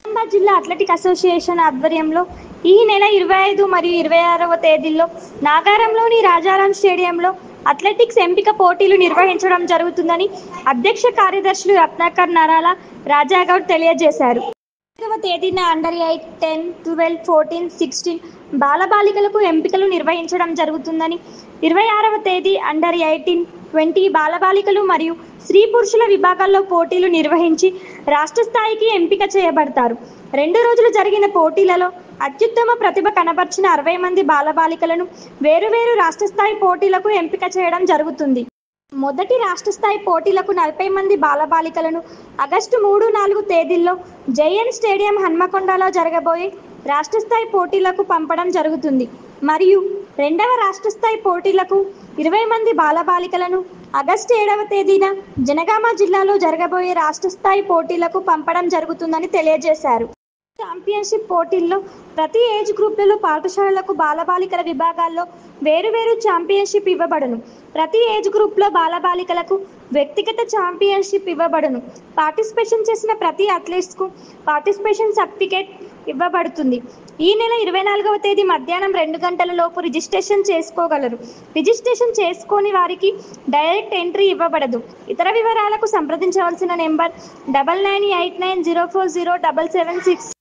నిజామాబాద్ జిల్లా athletic association ఆధ్వర్యంలో ఈ నెల 25 మరియు 26వ తేదీల్లో నాగారంలోని రాజారాం స్టేడియంలో అథ్లెటిక్స్ ఎంపిక పోటీలు నిర్వహించడం జరుగుతుందని అధ్యక్ష కార్యదర్శులు రత్నాకర్ నరాల రాజాగౌడ్ తెలియజేశారు. 5వ తేదీన అండర్ 8, 10, 12, 14, 16 బాలబాలికలకు ఎంపికలు నిర్వహించడం జరుగుతుందని, 26వ తేదీ అండర్ 18, 20 బాలబాలికలు మరియు స్త్రీ పురుషుల విభాగాల్లో పోటీలు నిర్వహించి రాష్ట్ర స్థాయికి ఎంపిక చేయబడతారు. 2 రోజులు జరిగిన పోటీలలో అత్యుత్తమ ప్రతిభ కనబర్చిన 60 మంది బాలబాలికలను వేరువేరు రాష్ట్ర స్థాయి పోటీలకు ఎంపిక చేయడం జరుగుతుంది. మొదటి రాష్ట్ర స్థాయి పోటీలకు 40 మంది బాలబాలికలను ఆగస్టు 3, 4 తేదీల్లో జేఎన్ స్టేడియం హన్మకొండలో జరగబోయే రాష్ట్ర స్థాయి పోటీలకు పంపడం జరుగుతుంది. మరియు రెండవ రాష్ట్ర స్థాయి పోటీలకు 20 మంది బాలబాలికలను ఆగస్టు 7వ తేదీన జనగామ జిల్లాలో జరగబోయే రాష్ట్ర స్థాయి పోటీలకు పంపడం జరుగుతుందని తెలియజేశారు. ఛాంపియన్షిప్ పోటీల్లో ప్రతి ఏజ్ గ్రూప్లలో పాఠశాలలకు బాలబాలికల విభాగాల్లో వేరువేరు ఛాంపియన్షిప్ ఇవ్వబడును. ప్రతి ఏజ్ గ్రూప్లో బాలబాలికలకు వ్యక్తిగత ఛాంపియన్షిప్ ఇవ్వబడును. పార్టిసిపేషన్ చేసిన ప్రతి అథ్లెట్స్కు పార్టిసిపేషన్ సర్టిఫికేట్ ఇవ్వబడుతుంది. ఈ నెల 24వ తేదీ మధ్యాహ్నం 2 గంటల లోపు రిజిస్ట్రేషన్ చేసుకోగలరు. రిజిస్ట్రేషన్ చేసుకోని వారికి డైరెక్ట్ ఎంట్రీ ఇవ్వబడదు. ఇతర వివరాలకు సంప్రదించవలసిన నెంబర్ 9989040776.